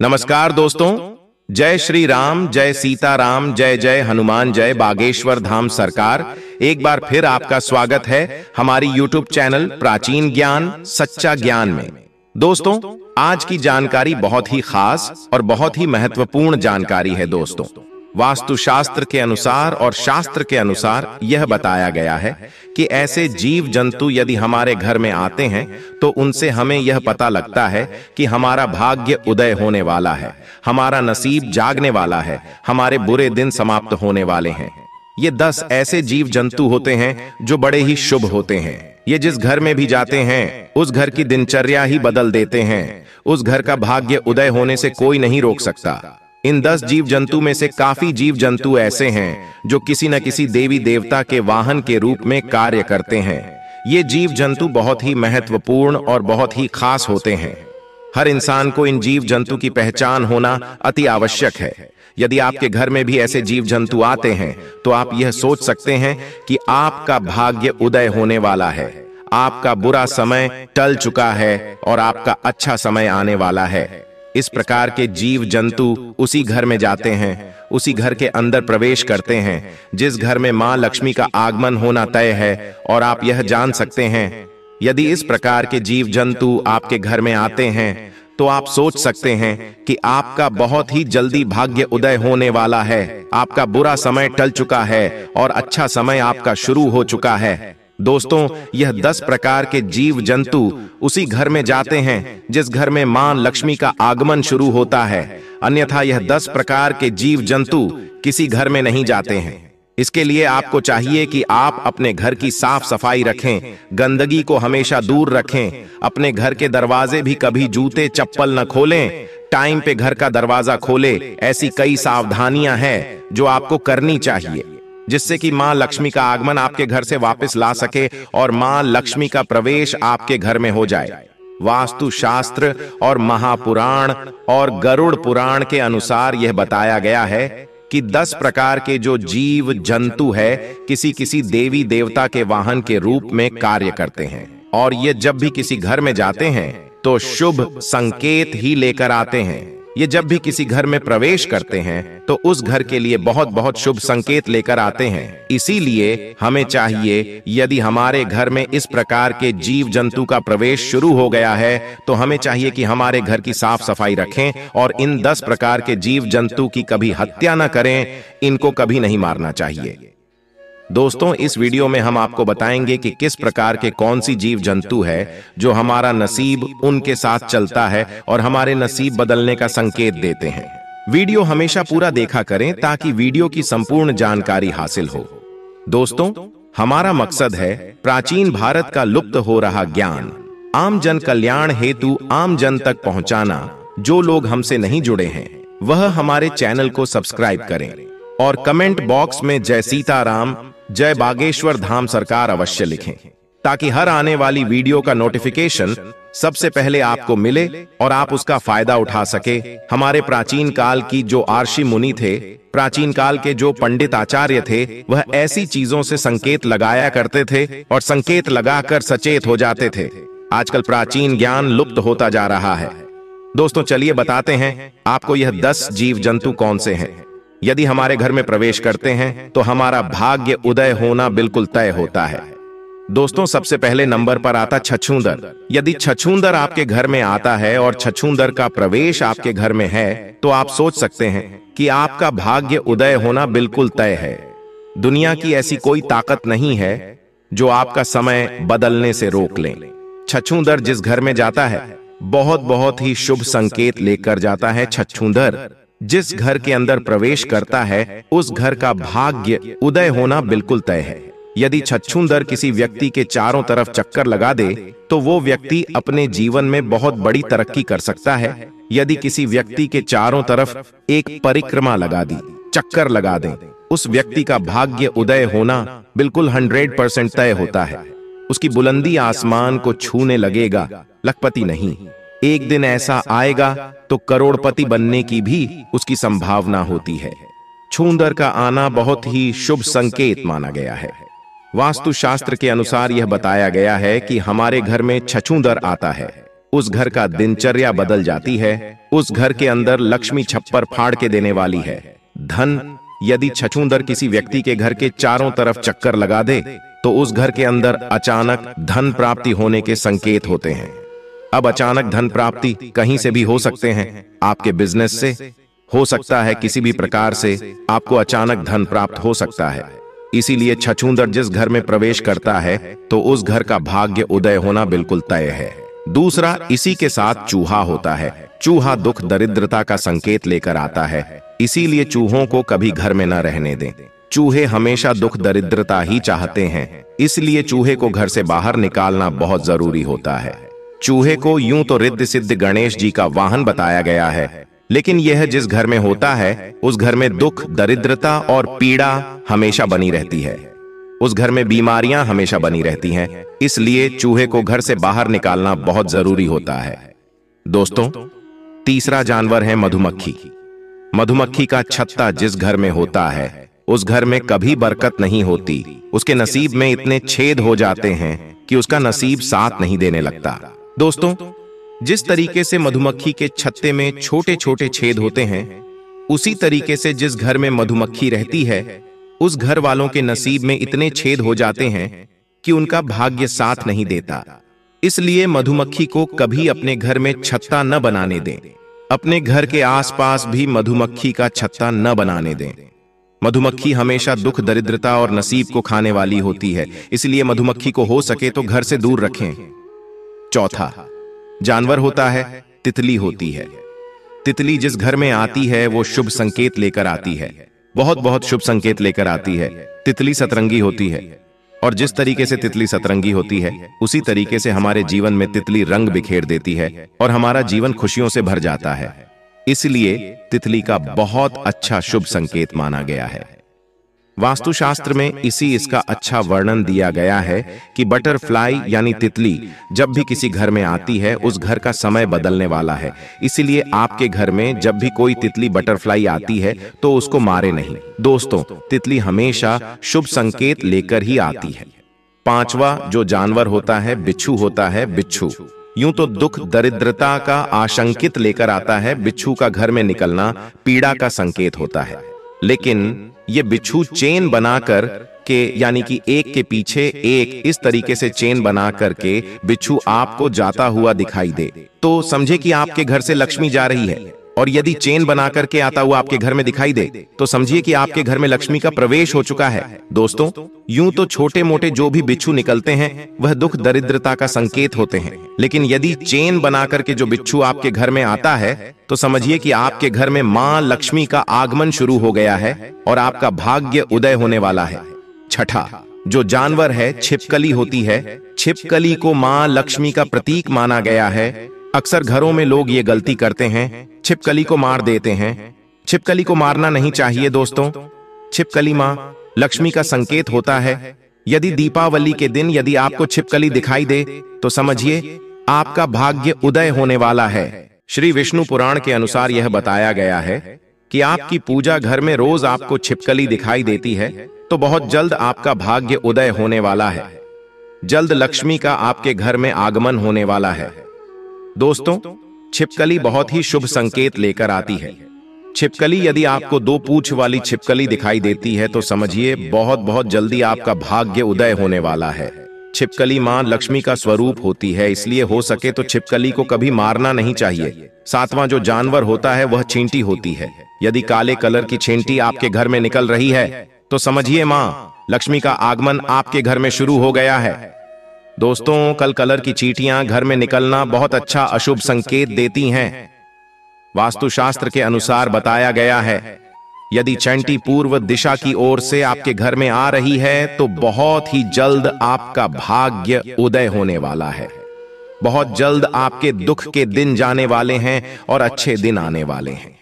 नमस्कार दोस्तों, जय श्री राम, जय सीताराम, जय जय हनुमान, जय बागेश्वर धाम सरकार। एक बार फिर आपका स्वागत है हमारी YouTube चैनल प्राचीन ज्ञान सच्चा ज्ञान में। दोस्तों, आज की जानकारी बहुत ही खास और बहुत ही महत्वपूर्ण जानकारी है। दोस्तों, वास्तुशास्त्र के अनुसार और शास्त्र के अनुसार यह बताया गया है कि ऐसे जीव जंतु यदि हमारे घर में आते हैं तो उनसे हमें यह पता लगता है कि हमारा भाग्य उदय होने वाला है, हमारा नसीब जागने वाला है, हमारे बुरे दिन समाप्त होने वाले हैं। ये 10 ऐसे जीव जंतु होते हैं जो बड़े ही शुभ होते हैं। ये जिस घर में भी जाते हैं उस घर की दिनचर्या ही बदल देते हैं। उस घर का भाग्य उदय होने से कोई नहीं रोक सकता। इन 10 जीव जंतु में से काफी जीव जंतु ऐसे हैं जो किसी न किसी देवी देवता के वाहन के रूप में कार्य करते हैं। ये जीव जंतु बहुत ही महत्वपूर्ण और बहुत ही खास होते हैं। हर इंसान को इन जीव जंतु की पहचान होना अति आवश्यक है। यदि आपके घर में भी ऐसे जीव जंतु आते हैं तो आप यह सोच सकते हैं कि आपका भाग्य उदय होने वाला है, आपका बुरा समय टल चुका है और आपका अच्छा समय आने वाला है। इस प्रकार के जीव जंतु उसी घर में जाते हैं, उसी घर के अंदर प्रवेश करते हैं जिस घर में मां लक्ष्मी का आगमन होना तय है। और आप यह जान सकते हैं, यदि इस प्रकार के जीव जंतु आपके घर में आते हैं तो आप सोच सकते हैं कि आपका बहुत ही जल्दी भाग्य उदय होने वाला है, आपका बुरा समय टल चुका है और अच्छा समय आपका शुरू हो चुका है। दोस्तों, यह 10 प्रकार के जीव जंतु उसी घर में जाते हैं जिस घर में मां लक्ष्मी का आगमन शुरू होता है। अन्यथा यह 10 प्रकार के जीव जंतु किसी घर में नहीं जाते हैं। इसके लिए आपको चाहिए कि आप अपने घर की साफ सफाई रखें, गंदगी को हमेशा दूर रखें, अपने घर के दरवाजे भी कभी जूते चप्पल न खोलें, टाइम पे घर का दरवाजा खोले। ऐसी कई सावधानियां हैं जो आपको करनी चाहिए जिससे कि मां लक्ष्मी का आगमन आपके घर से वापस ला सके और मां लक्ष्मी का प्रवेश आपके घर में हो जाए। वास्तु शास्त्र और महापुराण और गरुड़ पुराण के अनुसार यह बताया गया है कि 10 प्रकार के जो जीव जंतु है किसी किसी देवी देवता के वाहन के रूप में कार्य करते हैं और ये जब भी किसी घर में जाते हैं तो शुभ संकेत ही लेकर आते हैं। ये जब भी किसी घर में प्रवेश करते हैं तो उस घर के लिए बहुत बहुत शुभ संकेत लेकर आते हैं। इसीलिए हमें चाहिए, यदि हमारे घर में इस प्रकार के जीव जंतु का प्रवेश शुरू हो गया है तो हमें चाहिए कि हमारे घर की साफ सफाई रखें और इन 10 प्रकार के जीव जंतु की कभी हत्या न करें, इनको कभी नहीं मारना चाहिए। दोस्तों, इस वीडियो में हम आपको बताएंगे कि किस प्रकार के कौन सी जीव जंतु है जो हमारा नसीब उनके साथ चलता है और हमारे नसीब बदलने का संकेत देते हैं। वीडियो हमेशा पूरा देखा करें ताकि वीडियो की संपूर्ण जानकारी हासिल हो। दोस्तों, हमारा मकसद है प्राचीन भारत का लुप्त हो रहा ज्ञान आम जन कल्याण हेतु आम जन तक पहुंचाना। जो लोग हमसे नहीं जुड़े हैं वह हमारे चैनल को सब्सक्राइब करें और कमेंट बॉक्स में जय सीताराम, जय बागेश्वर धाम सरकार अवश्य लिखें ताकि हर आने वाली वीडियो का नोटिफिकेशन सबसे पहले आपको मिले और आप उसका फायदा उठा सके। हमारे प्राचीन काल की जो आर्षि मुनि थे, प्राचीन काल के जो पंडित आचार्य थे, वह ऐसी चीजों से संकेत लगाया करते थे और संकेत लगाकर सचेत हो जाते थे। आजकल प्राचीन ज्ञान लुप्त होता जा रहा है। दोस्तों, चलिए बताते हैं आपको यह 10 जीव जंतु कौन से हैं। यदि हमारे घर में प्रवेश करते हैं तो हमारा भाग्य उदय होना बिल्कुल तय होता है। दोस्तों, सबसे पहले नंबर पर आता छछूंदर। यदि छछूंदर आपके घर में आता है और छछूंदर का प्रवेश आपके घर में है तो आप सोच सकते हैं कि आपका भाग्य उदय होना बिल्कुल तय है। दुनिया की ऐसी कोई ताकत नहीं है जो आपका समय बदलने से रोक ले। छछूंदर जिस घर में जाता है बहुत ही शुभ संकेत लेकर जाता है। छछूंदर जिस घर के अंदर प्रवेश करता है उस घर का भाग्य उदय होना बिल्कुल तय है। यदि छछूंदर किसी व्यक्ति के चारों तरफ चक्कर लगा दे तो वो व्यक्ति अपने जीवन में बहुत बड़ी तरक्की कर सकता है। यदि किसी व्यक्ति के चारों तरफ एक परिक्रमा लगा दी, चक्कर लगा दें, उस व्यक्ति का भाग्य उदय होना बिल्कुल 100% तय होता है। उसकी बुलंदी आसमान को छूने लगेगा, लखपति नहीं। एक दिन ऐसा आएगा तो करोड़पति बनने की भी उसकी संभावना होती है। छूंदर का आना बहुत ही शुभ संकेत माना गया है। वास्तुशास्त्र के अनुसार यह बताया गया है कि हमारे घर में छछूंदर आता है उस घर का दिनचर्या बदल जाती है। उस घर के अंदर लक्ष्मी छप्पर फाड़ के देने वाली है। धन, यदि छछूंदर किसी व्यक्ति के घर के चारों तरफ चक्कर लगा दे तो उस घर के अंदर अचानक धन प्राप्ति होने के संकेत होते हैं। अब अचानक धन प्राप्ति कहीं से भी हो सकते हैं, आपके बिजनेस से हो सकता है, किसी भी प्रकार से आपको अचानक धन प्राप्त हो सकता है। इसीलिए छछूंदर जिस घर में प्रवेश करता है तो उस घर का भाग्य उदय होना बिल्कुल तय है। दूसरा, इसी के साथ चूहा होता है। चूहा दुख दरिद्रता का संकेत लेकर आता है, इसीलिए चूहों को कभी घर में न रहने दें। चूहे हमेशा दुख दरिद्रता ही चाहते हैं, इसलिए चूहे को घर से बाहर निकालना बहुत जरूरी होता है। चूहे को यूं तो रिद्धि सिद्धि गणेश जी का वाहन बताया गया है, लेकिन यह जिस घर में होता है उस घर में दुख दरिद्रता और पीड़ा हमेशा बनी रहती है। उस घर में बीमारियां हमेशा बनी रहती हैं, इसलिए चूहे को घर से बाहर निकालना बहुत जरूरी होता है। दोस्तों, तीसरा जानवर है मधुमक्खी। मधुमक्खी का छत्ता जिस घर में होता है उस घर में कभी बरकत नहीं होती। उसके नसीब में इतने छेद हो जाते हैं कि उसका नसीब साथ नहीं देने लगता। दोस्तों, जिस तरीके से मधुमक्खी के छत्ते में छोटे छोटे छेद होते हैं, उसी तरीके से जिस घर में मधुमक्खी रहती है उस घर वालों के नसीब में इतने छेद हो जाते हैं कि उनका भाग्य साथ नहीं देता। इसलिए मधुमक्खी को कभी अपने घर में छत्ता न बनाने दें। अपने घर के आसपास भी मधुमक्खी का छत्ता न बनाने दें। मधुमक्खी हमेशा दुख दरिद्रता और नसीब को खाने वाली होती है, इसलिए मधुमक्खी को हो सके तो घर से दूर रखें। चौथा जानवर होता है तितली होती है। तितली जिस घर में आती है वो शुभ संकेत लेकर आती है, बहुत बहुत शुभ संकेत लेकर आती है। तितली सतरंगी होती है, और जिस तरीके से तितली सतरंगी होती है उसी तरीके से हमारे जीवन में तितली रंग बिखेर देती है और हमारा जीवन खुशियों से भर जाता है। इसलिए तितली का बहुत अच्छा शुभ संकेत माना गया है। वास्तुशास्त्र में इसका अच्छा वर्णन दिया गया है कि बटरफ्लाई यानी तितली जब भी किसी घर में आती है उस घर का समय बदलने वाला है। इसीलिए आपके घर में जब भी कोई तितली बटरफ्लाई आती है तो उसको मारे नहीं। दोस्तों, तितली हमेशा शुभ संकेत लेकर ही आती है। पांचवा जो जानवर होता है बिच्छू होता है। बिच्छू यूं तो दुख दरिद्रता का आशंकित लेकर आता है। बिच्छू का घर में निकलना पीड़ा का संकेत होता है, लेकिन ये बिच्छू चेन बनाकर के यानी कि एक के पीछे एक इस तरीके से चेन बना करके बिच्छू आपको जाता हुआ दिखाई दे तो समझे कि आपके घर से लक्ष्मी जा रही है। और यदि चेन बना करके आता हुआ आपके घर में दिखाई दे तो समझिए कि आपके घर में लक्ष्मी का प्रवेश हो चुका है। दोस्तों, यूं तो छोटे मोटे जो भी बिच्छू निकलते हैं वह दुख दरिद्रता का संकेत होते हैं, लेकिन यदि चेन बना करके जो बिच्छू आपके घर में आता है तो समझिए कि आपके घर में मां लक्ष्मी का आगमन शुरू हो गया है और आपका भाग्य उदय होने वाला है। छठा जो जानवर है छिपकली होती है। छिपकली को मां लक्ष्मी का प्रतीक माना गया है। अक्सर घरों में लोग ये गलती करते हैं, छिपकली को मार देते हैं। छिपकली को मारना नहीं चाहिए दोस्तों। छिपकली मां लक्ष्मी का संकेत होता है। यदि दीपावली के दिन यदि आपको छिपकली दिखाई दे तो समझिए आपका भाग्य उदय होने वाला है। श्री विष्णु पुराण के अनुसार यह बताया गया है कि आपकी पूजा घर में रोज आपको छिपकली दिखाई देती है तो बहुत जल्द आपका भाग्य उदय होने वाला है। जल्द लक्ष्मी का आपके घर में आगमन होने वाला है। दोस्तों, छिपकली बहुत ही शुभ संकेत लेकर आती है। छिपकली यदि आपको दो पूंछ वाली छिपकली दिखाई देती है तो समझिए बहुत बहुत जल्दी आपका भाग्य उदय होने वाला है। छिपकली मां लक्ष्मी का स्वरूप होती है, इसलिए हो सके तो छिपकली को कभी मारना नहीं चाहिए। सातवां जो जानवर होता है वह चींटी होती है। यदि काले कलर की चींटी आपके घर में निकल रही है तो समझिए मां लक्ष्मी का आगमन आपके घर में शुरू हो गया है। दोस्तों, कल कलर की चींटियां घर में निकलना बहुत अच्छा अशुभ संकेत देती हैं। वास्तुशास्त्र के अनुसार बताया गया है यदि चंटी पूर्व दिशा की ओर से आपके घर में आ रही है तो बहुत ही जल्द आपका भाग्य उदय होने वाला है। बहुत जल्द आपके दुख के दिन जाने वाले हैं और अच्छे दिन आने वाले हैं।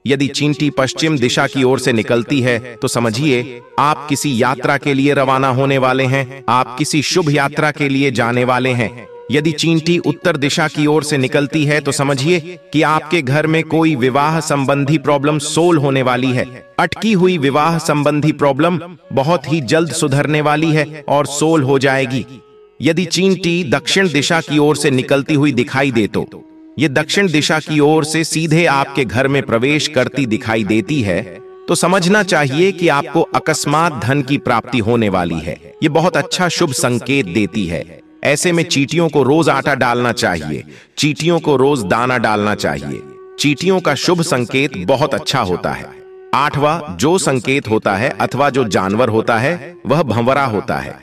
यदि चींटी पश्चिम दिशा की ओर से निकलती है तो समझिए आप किसी यात्रा के लिए रवाना होने वाले हैं। आप किसी शुभ यात्रा के लिए जाने वाले हैं। यदि चींटी उत्तर दिशा की ओर से निकलती है तो समझिए कि आपके घर में कोई विवाह संबंधी प्रॉब्लम सोल्व होने वाली है। अटकी हुई विवाह संबंधी प्रॉब्लम बहुत ही जल्द सुधरने वाली है और सोल्व हो जाएगी। यदि चींटी दक्षिण दिशा की ओर से निकलती हुई दिखाई दे तो ये दक्षिण दिशा की ओर से सीधे आपके घर में प्रवेश करती दिखाई देती है तो समझना चाहिए कि आपको अकस्मात धन की प्राप्ति होने वाली है। ये बहुत अच्छा शुभ संकेत देती है। ऐसे में चींटियों को रोज आटा डालना चाहिए, चींटियों को रोज दाना डालना चाहिए। चींटियों का शुभ संकेत बहुत अच्छा होता है। 8वां जो संकेत होता है अथवा जो जानवर होता है वह भंवरा होता है।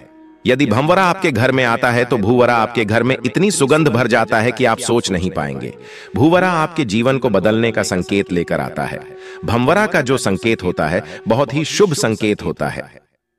यदि भंवरा आपके घर में आता है तो भूवरा आपके घर में इतनी सुगंध भर जाता है कि आप सोच नहीं पाएंगे। भूवरा आपके जीवन को बदलने का संकेत लेकर आता है। भंवरा का जो संकेत होता है बहुत ही शुभ संकेत होता है।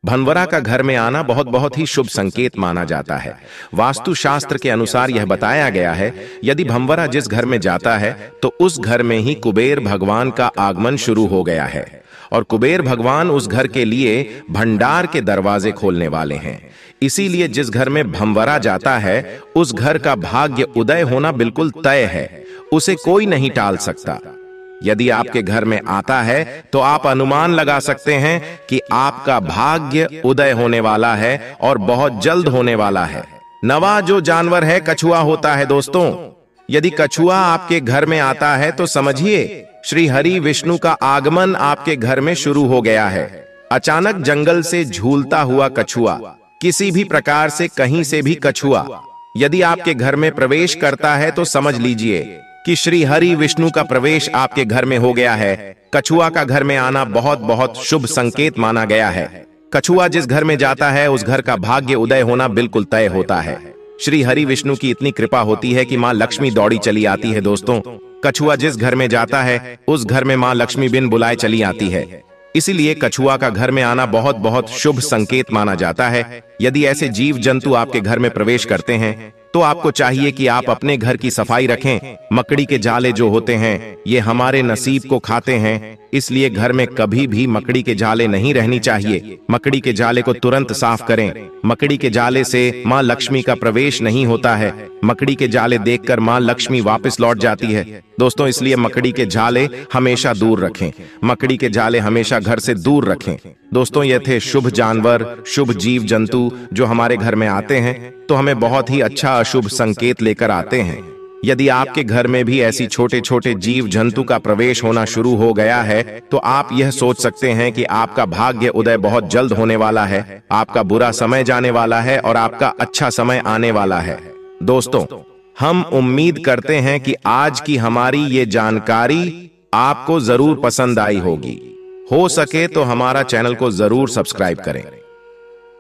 भंवरा का घर में आना बहुत ही शुभ संकेत माना जाता है। वास्तुशास्त्र के अनुसार यह बताया गया है, यदि भंवरा जिस घर में जाता है तो उस घर में ही कुबेर भगवान का आगमन शुरू हो गया है और कुबेर भगवान उस घर के लिए भंडार के दरवाजे खोलने वाले हैं। इसीलिए जिस घर में भंवरा जाता है उस घर का भाग्य उदय होना बिल्कुल तय है, उसे कोई नहीं टाल सकता। यदि आपके घर में आता है तो आप अनुमान लगा सकते हैं कि आपका भाग्य उदय होने वाला है और बहुत जल्द होने वाला है। 9वां जो जानवर है कछुआ होता है। दोस्तों, यदि कछुआ आपके घर में आता है तो समझिए श्री हरि विष्णु का आगमन आपके घर में शुरू हो गया है। अचानक जंगल से झूलता हुआ कछुआ, किसी भी प्रकार से कहीं से भी कछुआ यदि आपके घर में प्रवेश करता है तो समझ लीजिए कि श्री हरि विष्णु का प्रवेश आपके घर में हो गया है। कछुआ का घर में आना बहुत शुभ संकेत माना गया है। कछुआ जिस घर में जाता है उस घर का भाग्य उदय होना बिल्कुल तय होता है। श्री हरि विष्णु की इतनी कृपा होती है कि मां लक्ष्मी दौड़ी चली आती है। दोस्तों, कछुआ जिस घर में जाता है उस घर में मां लक्ष्मी बिन बुलाए चली आती है। इसीलिए कछुआ का घर में आना बहुत शुभ संकेत माना जाता है। यदि ऐसे जीव जंतु आपके घर में प्रवेश करते हैं तो आपको चाहिए कि आप अपने घर की सफाई रखें। मकड़ी के जाले जो होते हैं ये हमारे नसीब को खाते हैं, इसलिए घर में कभी भी मकड़ी के जाले नहीं रहनी चाहिए। मकड़ी के जाले को तुरंत साफ करें। मकड़ी के जाले से मां लक्ष्मी का प्रवेश नहीं होता है। मकड़ी के जाले देखकर मां लक्ष्मी वापस लौट जाती है। दोस्तों, इसलिए मकड़ी के जाले हमेशा दूर रखें। मकड़ी के जाले हमेशा घर से दूर रखें। दोस्तों, ये थे शुभ जानवर, शुभ जीव जंतु जो हमारे घर में आते हैं तो हमें बहुत ही अच्छा अशुभ संकेत लेकर आते हैं। यदि आपके घर में भी ऐसी छोटे छोटे जीव जंतु का प्रवेश होना शुरू हो गया है तो आप यह सोच सकते हैं कि आपका भाग्य उदय बहुत जल्द होने वाला है। आपका बुरा समय जाने वाला है और आपका अच्छा समय आने वाला है। दोस्तों, हम उम्मीद करते हैं कि आज की हमारी ये जानकारी आपको जरूर पसंद आई होगी। हो सके तो हमारा चैनल को जरूर सब्सक्राइब करें।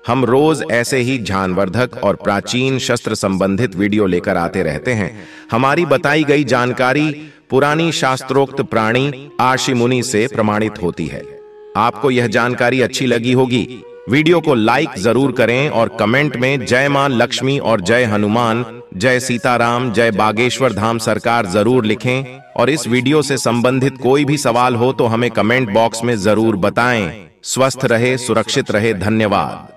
हम रोज ऐसे ही ज्ञानवर्धक और प्राचीन शस्त्र संबंधित वीडियो लेकर आते रहते हैं। हमारी बताई गई जानकारी पुरानी शास्त्रोक्त प्राणी आर्षि मुनि से प्रमाणित होती है। आपको यह जानकारी अच्छी लगी होगी। वीडियो को लाइक जरूर करें और कमेंट में जय मां लक्ष्मी और जय हनुमान, जय सीताराम, जय बागेश्वर धाम सरकार जरूर लिखें। और इस वीडियो से संबंधित कोई भी सवाल हो तो हमें कमेंट बॉक्स में जरूर बताएं। स्वस्थ रहे, सुरक्षित रहे। धन्यवाद।